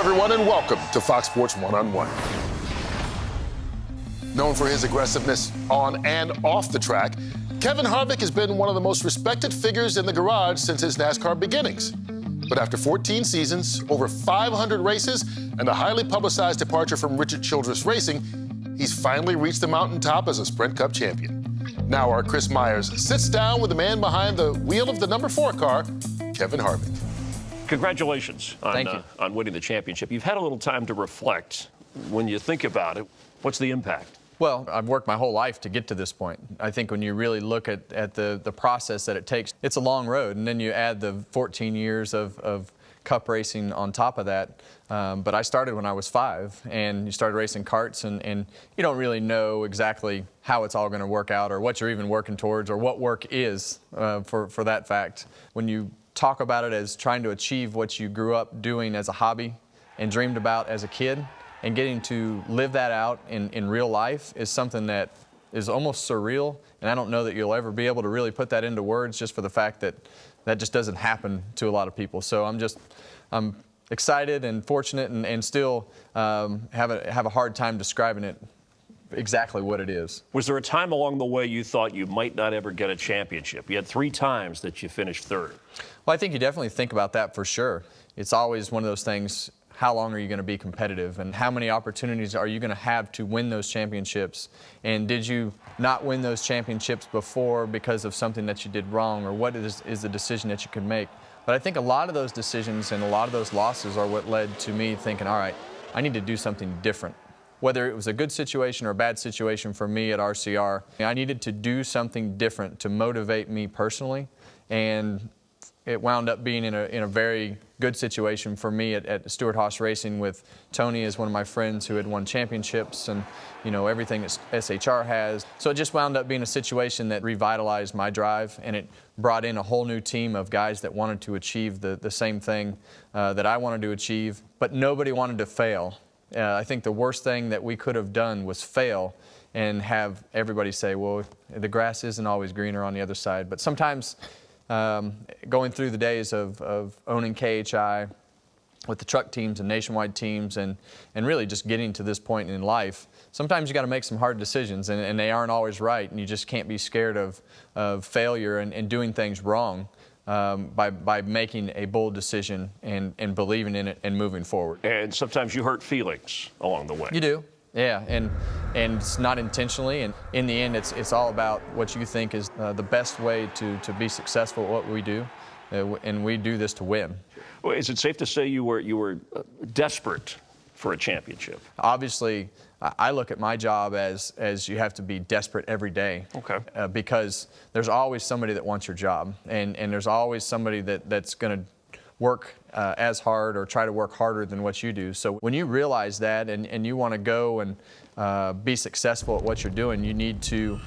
everyone, and welcome to Fox Sports One-on-One. Known for his aggressiveness on and off the track, Kevin Harvick has been one of the most respected figures in the garage since his NASCAR beginnings. But after 14 seasons, over 500 races, and a highly publicized departure from Richard Childress Racing, he's finally reached the mountaintop as a Sprint Cup champion. Now our Chris Myers sits down with the man behind the wheel of the number 4 car, Kevin Harvick. Congratulations on winning the championship. You've had a little time to reflect. When you think about it, what's the impact? Well, I've worked my whole life to get to this point. I think when you really look at the process that it takes, it's a long road, and then you add the 14 years of Cup racing on top of that. But I started when I was 5, and you started racing karts, and you don't really know exactly how it's all going to work out or what you're even working towards or what work is for that fact. When you talk about it as trying to achieve what you grew up doing as a hobby and dreamed about as a kid, and getting to live that out in real life is something that is almost surreal, and I don't know that you'll ever be able to really put that into words, just for the fact that that just doesn't happen to a lot of people. So I'm excited and fortunate, and still have a hard time describing it exactly what it is. Was there a time along the way you thought you might not ever get a championship? You had 3 times that you finished 3rd. Well, I think you definitely think about that for sure. It's always one of those things. How long are you going to be competitive, and how many opportunities are you going to have to win those championships? And did you not win those championships before because of something that you did wrong, or what is the decision that you could make? But I think a lot of those decisions and a lot of those losses are what led to me thinking, all right, I need to do something different. Whether it was a good situation or a bad situation for me at RCR, I needed to do something different to motivate me personally, and it wound up being in a very good situation for me at Stewart-Haas Racing, with Tony as one of my friends who had won championships and, you know, everything that SHR has. So it just wound up being a situation that revitalized my drive, and it brought in a whole new team of guys that wanted to achieve the same thing that I wanted to achieve, but nobody wanted to fail. I think the worst thing that we could have done was fail and have everybody say, well, the grass isn't always greener on the other side. But sometimes going through the days of owning KHI with the truck teams and nationwide teams, and really just getting to this point in life, sometimes you got to make some hard decisions, and they aren't always right, and you just can't be scared of failure and doing things wrong by making a bold decision and believing in it and moving forward. And sometimes you hurt feelings along the way. You do. Yeah, and it's not intentionally, and in the end, it's all about what you think is the best way to be successful at what we do, and we do this to win. Well, is it safe to say you were desperate for a championship? Obviously, I look at my job as you have to be desperate every day. Okay. Because there's always somebody that wants your job, and there's always somebody that's going to work as hard or try to work harder than what you do. So when you realize that and you want to go and be successful at what you're doing, you need to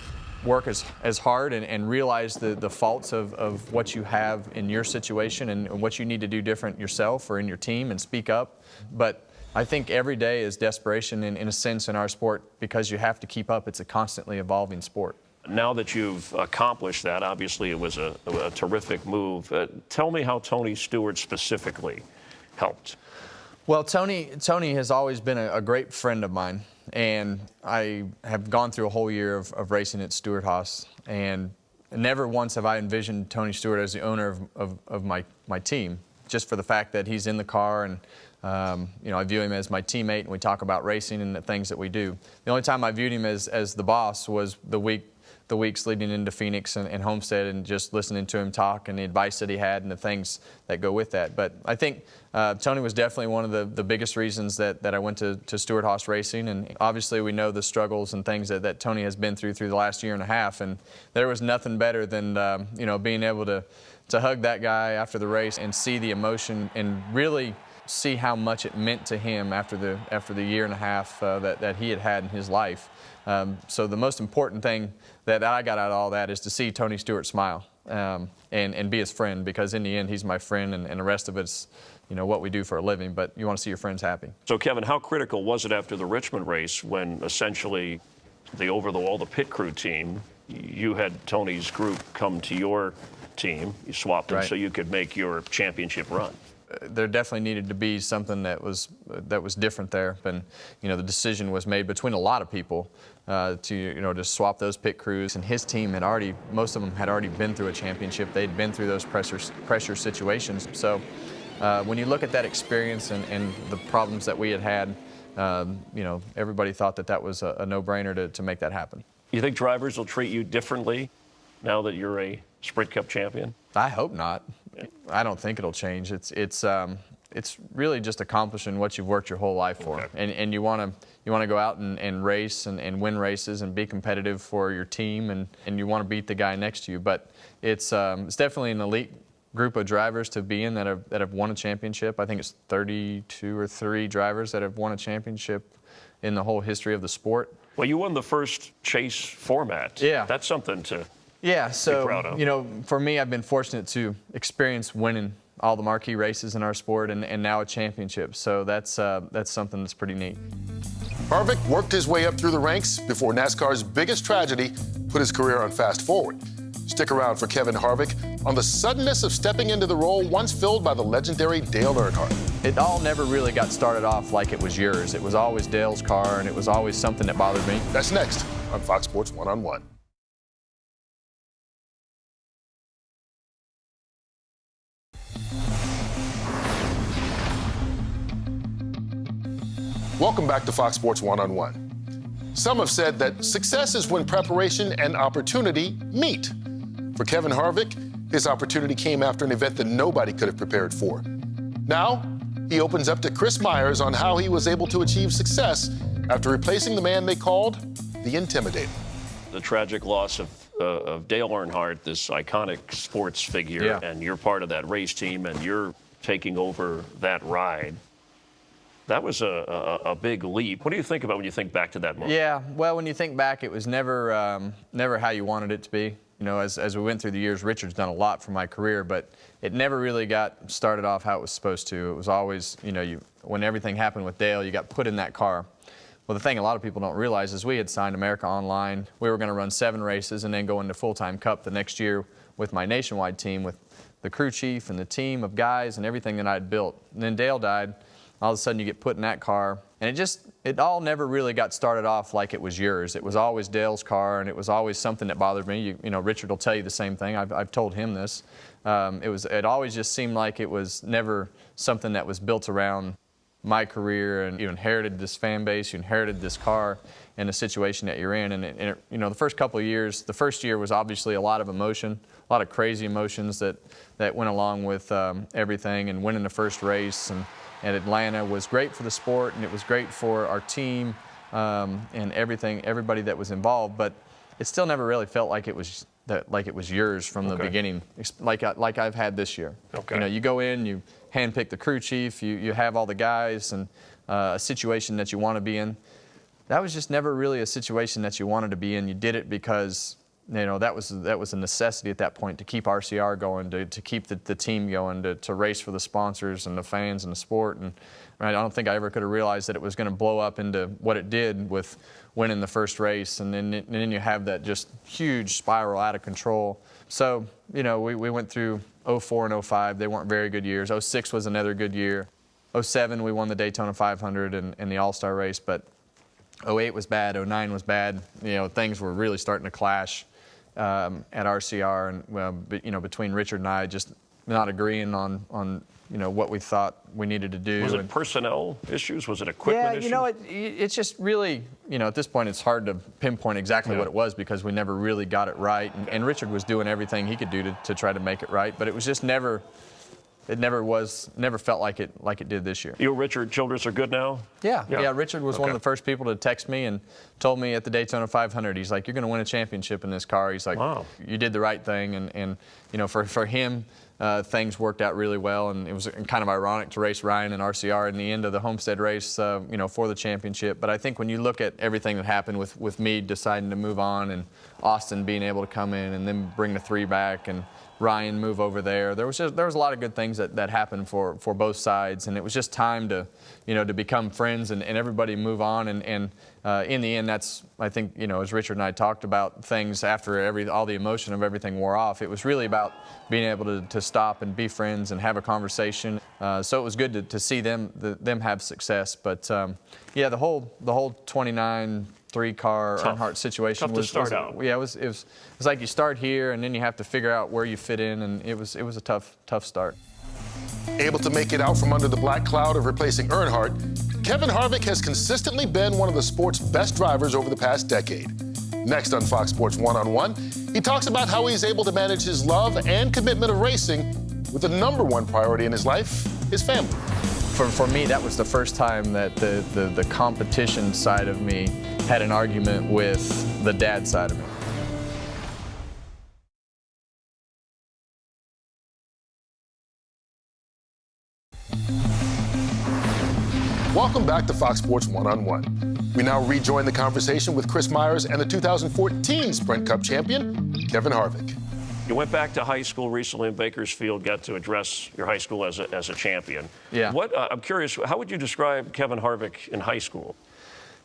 work as hard and realize the faults of what you have in your situation and what you need to do different yourself or in your team, and speak up. But I think every day is desperation in a sense in our sport, because you have to keep up. It's a constantly evolving sport. Now that you've accomplished that, obviously it was a terrific move. Tell me how Tony Stewart specifically helped. Well, Tony has always been a great friend of mine, and I have gone through a whole year of racing at Stewart-Haas, and never once have I envisioned Tony Stewart as the owner of my team, just for the fact that he's in the car, and you know, I view him as my teammate, and we talk about racing and the things that we do. The only time I viewed him as the boss was the weeks leading into Phoenix and Homestead, and just listening to him talk and the advice that he had and the things that go with that. But I think Tony was definitely one of the biggest reasons that I went to Stewart-Haas Racing, and obviously we know the struggles and things that Tony has been through the last year and a half, and there was nothing better than you know, being able to hug that guy after the race and see the emotion and really see how much it meant to him after the year and a half that he had in his life. So the most important thing that I got out of all that is to see Tony Stewart smile and be his friend, because in the end he's my friend, and the rest of it's, you know, what we do for a living, but you want to see your friends happy. So Kevin, how critical was it after the Richmond race when essentially the pit crew team, you had Tony's group come to your team, you swapped them, right, so you could make your championship run? there definitely needed to be something that was different there. And the decision was made between a lot of people to swap those pit crews. And his team most of them had already been through a championship. They'd been through those pressure situations. So when you look at that experience and the problems that we had, everybody thought that was a no-brainer to make that happen. You think drivers will treat you differently now that you're a Sprint Cup champion? I hope not. I don't think it'll change. It's really just accomplishing what you've worked your whole life for, Okay. and you want to go out and race and win races and be competitive for your team, and you want to beat the guy next to you. But it's definitely an elite group of drivers to be in that have won a championship. I think it's 32 or 3 drivers that have won a championship in the whole history of the sport. Well, you won the first chase format. Yeah. That's something to so be proud of. For me, I've been fortunate to experience winning all the marquee races in our sport and now a championship. So that's something that's pretty neat. Harvick worked his way up through the ranks before NASCAR's biggest tragedy put his career on fast forward. Stick around for Kevin Harvick on the suddenness of stepping into the role once filled by the legendary Dale Earnhardt. It all never really got started off like it was yours. It was always Dale's car, and it was always something that bothered me. That's next on Fox Sports One-on-One. Welcome back to Fox Sports One-on-One. Some have said that success is when preparation and opportunity meet. For Kevin Harvick, his opportunity came after an event that nobody could have prepared for. Now, he opens up to Chris Myers on how he was able to achieve success after replacing the man they called the Intimidator. The tragic loss of Dale Earnhardt, this iconic sports figure, Yeah. and you're part of that race team, and you're taking over that ride. That was a big leap. What do you think about when you think back to that moment? Yeah, well, when you think back, it was never how you wanted it to be. As we went through the years, Richard's done a lot for my career, but it never really got started off how it was supposed to. It was always, when everything happened with Dale, you got put in that car. Well, the thing a lot of people don't realize is we had signed America Online. We were going to run 7 races and then go into full-time Cup the next year with my nationwide team, with the crew chief and the team of guys and everything that I had built. And then Dale died. All of a sudden you get put in that car, and it all never really got started off like it was yours. It was always Dale's car, and it was always something that bothered me. Richard will tell you the same thing. I've told him this. It always just seemed like it was never something that was built around my career, and you inherited this fan base, you inherited this car and the situation that you're in. And the first couple of years, the first year was obviously a lot of emotion, a lot of crazy emotions that went along with everything, and winning the first race and Atlanta was great for the sport, and it was great for our team and everybody that was involved. But it still never really felt like it was yours from the beginning, like I've had this year. Okay. You go in, you handpick the crew chief, you have all the guys, and a situation that you want to be in. That was just never really a situation that you wanted to be in. You did it because that was a necessity at that point to keep RCR going, to keep the team going, to race for the sponsors and the fans and the sport. And I don't think I ever could have realized that it was going to blow up into what it did with winning the first race, and then you have that just huge spiral out of control. So we went through 04 and 05. They weren't very good years. 06 was another good year. 07 we won the Daytona 500 and the All-Star race, but 08 was bad. 09 was bad. Things were really starting to clash at RCR, and between Richard and I, just not agreeing on what we thought we needed to do. Was it personnel issues? Was it equipment issues? It's just really, at this point it's hard to pinpoint exactly what it was, because we never really got it right, and Richard was doing everything he could do to try to make it right, but it was just never felt like it did this year. You and Richard Childress are good now? Yeah. Richard was one of the first people to text me and told me at the Daytona 500, he's like, "You're going to win a championship in this car." He's like, "Wow, you did the right thing," and for him, things worked out really well, and it was kind of ironic to race Ryan and RCR in the end of the Homestead race, for the championship. But I think when you look at everything that happened with me deciding to move on and Austin being able to come in and then bring the 3 back, and Ryan move over there. There was a lot of good things that happened for both sides, and it was just time to, to become friends and everybody move on. And in the end, that's, I think, as Richard and I talked about things after all the emotion of everything wore off, it was really about being able to stop and be friends and have a conversation. So it was good to see them have success. But yeah, the whole 29 3-car Earnhardt situation was tough to start out. Yeah, it was like you start here and then you have to figure out where you fit in, and it was a tough start. Able to make it out from under the black cloud of replacing Earnhardt, Kevin Harvick has consistently been one of the sport's best drivers over the past decade. Next on Fox Sports One-on-One, he talks about how he's able to manage his love and commitment of racing with the #1 priority in his life, his family. For me, that was the first time that the competition side of me had an argument with the dad side of me. Welcome back to Fox Sports One-on-One. We now rejoin the conversation with Chris Myers and the 2014 Sprint Cup champion, Kevin Harvick. You went back to high school recently in Bakersfield, got to address your high school as a champion. Yeah. I'm curious, how would you describe Kevin Harvick in high school?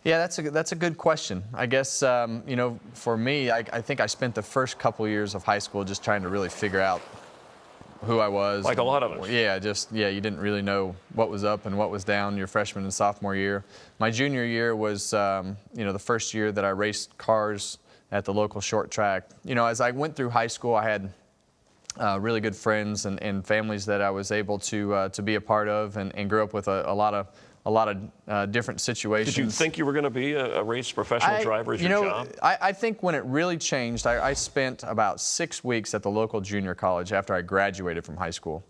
Yeah, that's a good question. I guess, for me, I think I spent the first couple years of high school just trying to really figure out who I was. Like a lot of us. Yeah, you didn't really know what was up and what was down your freshman and sophomore year. My junior year was, the first year that I raced cars at the local short track. As I went through high school, I had really good friends and families that I was able to be a part of, and grew up with a lot of different situations. Did you think you were going to be a race professional driver as your job? I think when it really changed, I spent about 6 weeks at the local junior college after I graduated from high school.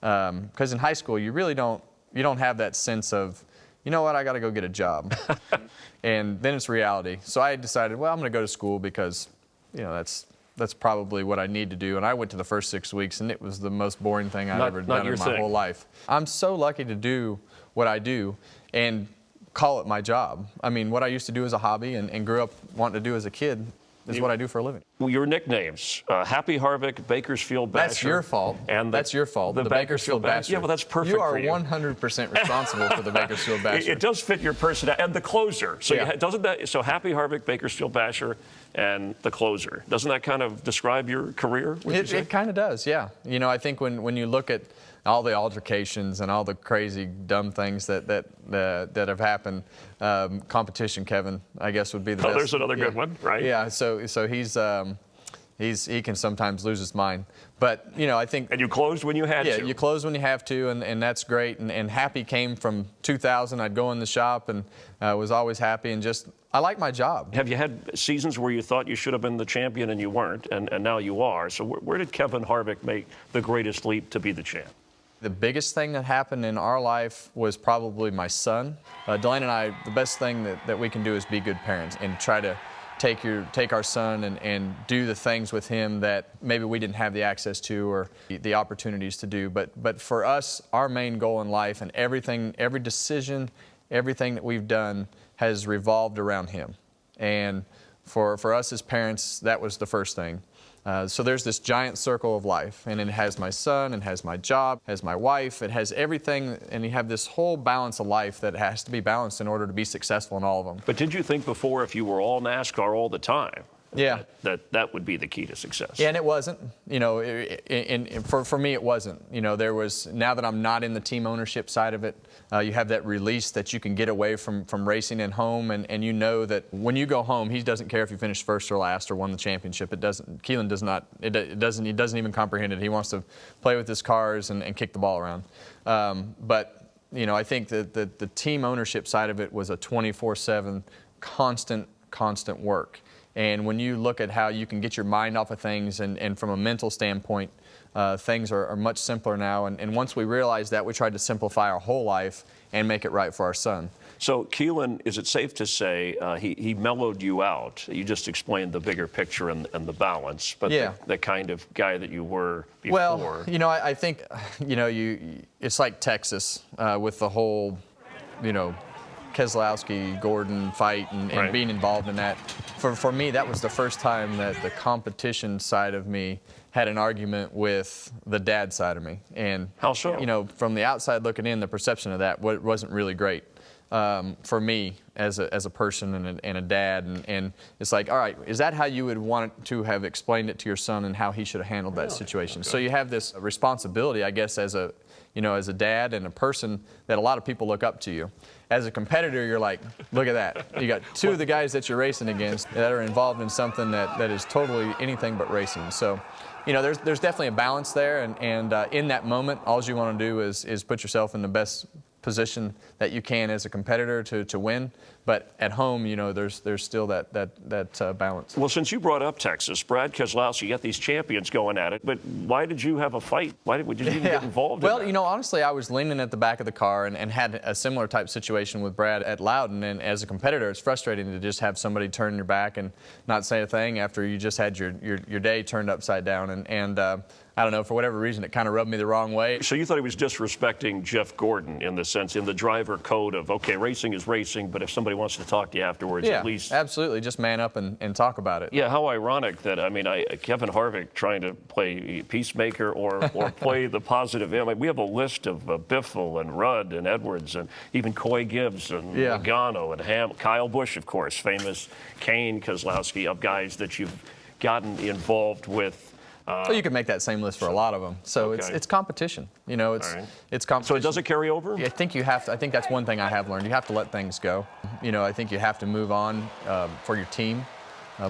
Because in high school, you don't have that sense of, you know what, I got to go get a job. And then it's reality. So I decided, well, I'm going to go to school because, that's probably what I need to do. And I went to the first 6 weeks, and it was the most boring thing I've ever done in my whole life. I'm so lucky to do what I do and call it my job. I mean, what I used to do as a hobby and grew up wanting to do as a kid is what I do for a living. Well, your nicknames, Happy Harvick, Bakersfield Basher. That's your fault. And that's your fault. The Bakersfield Basher. Yeah, well, that's perfect for you. You are 100% responsible for the Bakersfield Basher. It does fit your personality. And the closer. So yeah. So Happy Harvick, Bakersfield Basher, and the closer. Doesn't that kind of describe your career? It kind of does, yeah. I think when you look at all the altercations and all the crazy, dumb things that have happened, competition, Kevin, I guess, would be the best. There's another good one, right? Yeah, so he can sometimes lose his mind. But, I think... And you closed when you had to. Yeah, you close when you have to, and that's great. And happy came from 2000. I'd go in the shop and was always happy, and just, I like my job. Have you had seasons where you thought you should have been the champion and you weren't, and now you are? So where did Kevin Harvick make the greatest leap to be the champ? The biggest thing that happened in our life was probably my son. Delaney and I, the best thing that we can do is be good parents and try to take our son and do the things with him that maybe we didn't have the access to or the opportunities to do. But for us, our main goal in life and every decision, everything that we've done has revolved around him. And for us as parents, that was the first thing. So there's this giant circle of life, and it has my son, it has my job, it has my wife, it has everything, and you have this whole balance of life that has to be balanced in order to be successful in all of them. But did you think before, if you were all NASCAR all the time, yeah, that would be the key to success? Yeah, and it wasn't. For me, it wasn't. There was, now that I'm not in the team ownership side of it, you have that release that you can get away from racing and home, and you know that when you go home, he doesn't care if you finished first or last or won the championship. Keelan does not. He doesn't even comprehend it. He wants to play with his cars and kick the ball around. But I think that the team ownership side of it was a 24/7 constant work. And when you look at how you can get your mind off of things and from a mental standpoint, things are much simpler now. And once we realized that, we tried to simplify our whole life and make it right for our son. So, Keelan, is it safe to say he mellowed you out? You just explained the bigger picture and the balance, but yeah, the kind of guy that you were before. Well, I think, it's like Texas with the whole, Keselowski-Gordon fight and Right. being involved in that. For me, that was the first time that the competition side of me had an argument with the dad side of me. And How so? You know, from the outside looking in, the perception of that wasn't really great for me as a person and a dad. And it's like, all right, is that how you would want to have explained it to your son and how he should have handled that situation? Okay. So you have this responsibility, I guess, as a dad and a person that a lot of people look up to you. As a competitor, you're like, look at that. You got two of the guys that you're racing against that are involved in something that is totally anything but racing. So, you know, there's definitely a balance there, and in that moment, all you want to do is put yourself in the best position that you can as a competitor to win. But at home, you know, there's still that balance. Well, since you brought up Texas, Brad Keselowski, you got these champions going at it, but why did you have a fight? Why did you even get involved in that? Well, you know, honestly, I was leaning at the back of the car and had a similar type situation with Brad at Loudon, and as a competitor, it's frustrating to just have somebody turn your back and not say a thing after you just had your day turned upside down, and I don't know, for whatever reason, it kind of rubbed me the wrong way. So you thought he was disrespecting Jeff Gordon in the sense, in the driver code of, okay, racing is racing, but if somebody wants to talk to you afterwards, Yeah, at least. absolutely. Just man up and talk about it. Yeah, how ironic that, I mean, Kevin Harvick trying to play peacemaker or play the positive. I mean, we have a list of Biffle and Rudd and Edwards and even Coy Gibbs and Logano and Kyle Busch, of course, famous Kane, Keselowski, of guys that you've gotten involved with. Well, you could make that same list for a lot of them. So Okay. it's competition. You know, it's competition. So it doesn't carry over? I think you have to. I think that's one thing I have learned. You have to let things go. You know, I think you have to move on for your team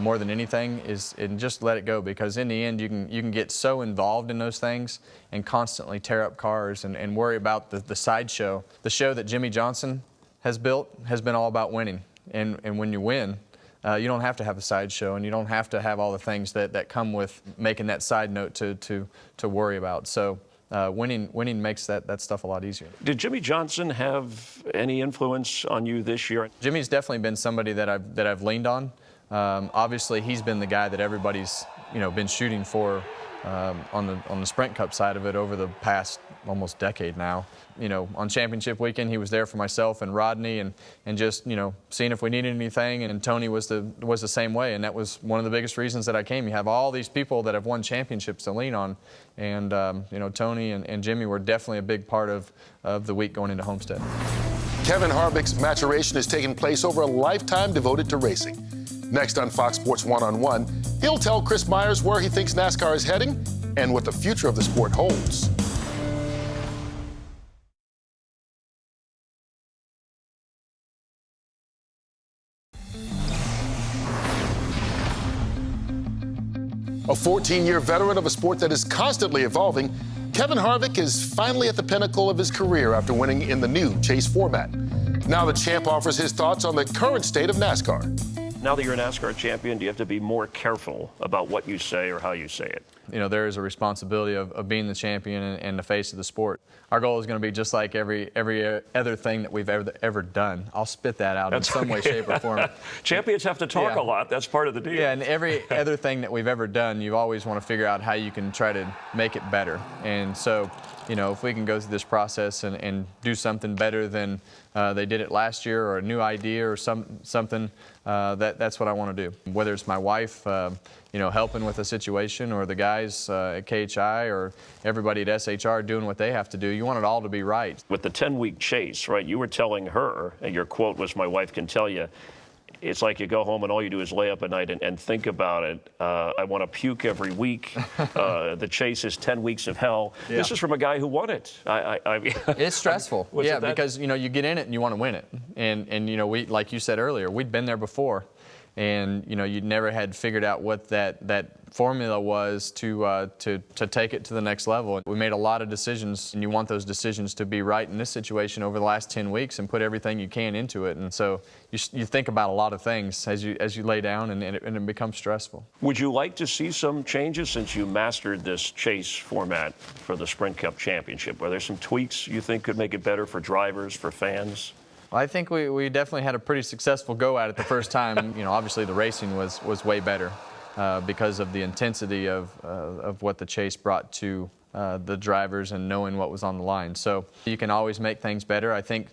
more than anything and just let it go, because in the end you can get so involved in those things and constantly tear up cars and worry about the sideshow. The show that Jimmy Johnson has built has been all about winning, and when you win, you don't have to have a sideshow, and you don't have to have all the things that come with making that side note to worry about. So winning makes that stuff a lot easier. Did Jimmy Johnson have any influence on you this year? Jimmy's definitely been somebody that I've leaned on. Obviously, he's been the guy that everybody's been shooting for on the Sprint Cup side of it over the past almost decade now. You know, on championship weekend, he was there for myself and Rodney, and just seeing if we needed anything. And Tony was the same way, and that was one of the biggest reasons that I came. You have all these people that have won championships to lean on, and Tony and Jimmy were definitely a big part of the week going into Homestead. Kevin Harvick's maturation has taken place over a lifetime devoted to racing. Next on Fox Sports One-on-One, he'll tell Chris Myers where he thinks NASCAR is heading and what the future of the sport holds. A 14-year veteran of a sport that is constantly evolving, Kevin Harvick is finally at the pinnacle of his career after winning in the new chase format. Now the champ offers his thoughts on the current state of NASCAR. Now that you're a NASCAR champion, do you have to be more careful about what you say or how you say it? You know, there is a responsibility of being the champion and the face of the sport. Our goal is going to be just like every other thing that we've ever done. I'll spit that out in some way, shape, or form. Champions have to talk a lot. That's part of the deal. Yeah, and every other thing that we've ever done, you always want to figure out how you can try to make it better. And so, if we can go through this process and do something better than they did it last year, or a new idea or something, that's what I want to do. Whether it's my wife, helping with a situation, or the guys at KHI, or everybody at SHR doing what they have to do, you want it all to be right. With the 10-week chase, right, you were telling her, and your quote was, "My wife can tell you," it's like you go home and all you do is lay up at night and think about it. I want to puke every week. The chase is 10 weeks of hell. Yeah. This is from a guy who won it. It's stressful. Yeah, because you get in it and you want to win it. And we, like you said earlier, we'd been there before. And you never had figured out what that formula was to take it to the next level. We made a lot of decisions, and you want those decisions to be right in this situation over the last 10 weeks and put everything you can into it. And so you think about a lot of things as you lay down, and it becomes stressful. Would you like to see some changes since you mastered this chase format for the Sprint Cup Championship? Are there some tweaks you think could make it better for drivers, for fans? I think we definitely had a pretty successful go at it the first time. Obviously the racing was way better because of the intensity of what the chase brought to the drivers and knowing what was on the line. So you can always make things better. I think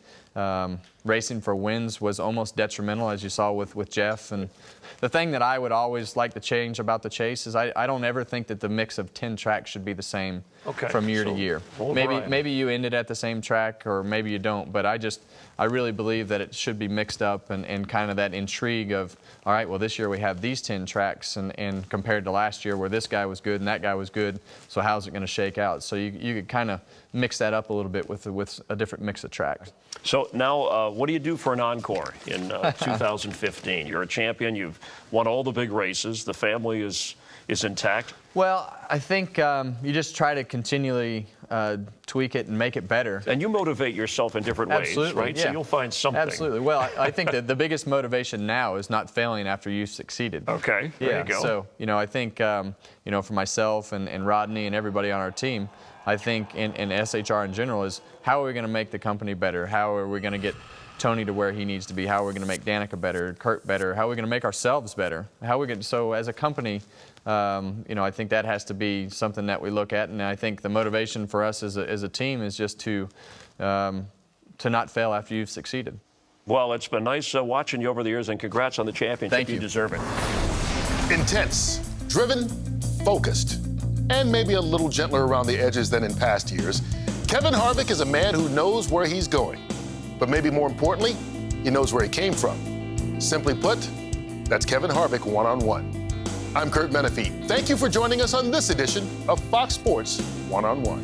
racing for wins was almost detrimental, as you saw with Jeff. And the thing that I would always like to change about the chase is I don't ever think that the mix of 10 tracks should be the same from year to year. Maybe you end it at the same track, or maybe you don't, but I really believe that it should be mixed up and kind of that intrigue of, all right, well, this year we have these 10 tracks, and compared to last year where this guy was good and that guy was good, so how's it going to shake out? So you could kind of mix that up a little bit with a different mix of tracks. So now, what do you do for an encore in 2015? You're a champion. You've won all the big races. The family is intact. Well, I think you just try to continually tweak it and make it better. And you motivate yourself in different ways, right? Yeah. So you'll find something. Absolutely. Well, I think that the biggest motivation now is not failing after you've succeeded. Okay, there you go. So, I think, for myself and Rodney and everybody on our team, I think in SHR in general is how are we going to make the company better? How are we going to get Tony to where he needs to be? How are we going to make Danica better, Kurt better? How are we going to make ourselves better? So as a company, I think that has to be something that we look at, and I think the motivation for us as a team is just to not fail after you've succeeded. Well, it's been nice watching you over the years, and congrats on the championship. Thank you. You deserve it. Intense, driven, focused, and maybe a little gentler around the edges than in past years, Kevin Harvick is a man who knows where he's going. But maybe more importantly, he knows where he came from. Simply put, that's Kevin Harvick one-on-one. I'm Kurt Menefee. Thank you for joining us on this edition of Fox Sports One-on-One.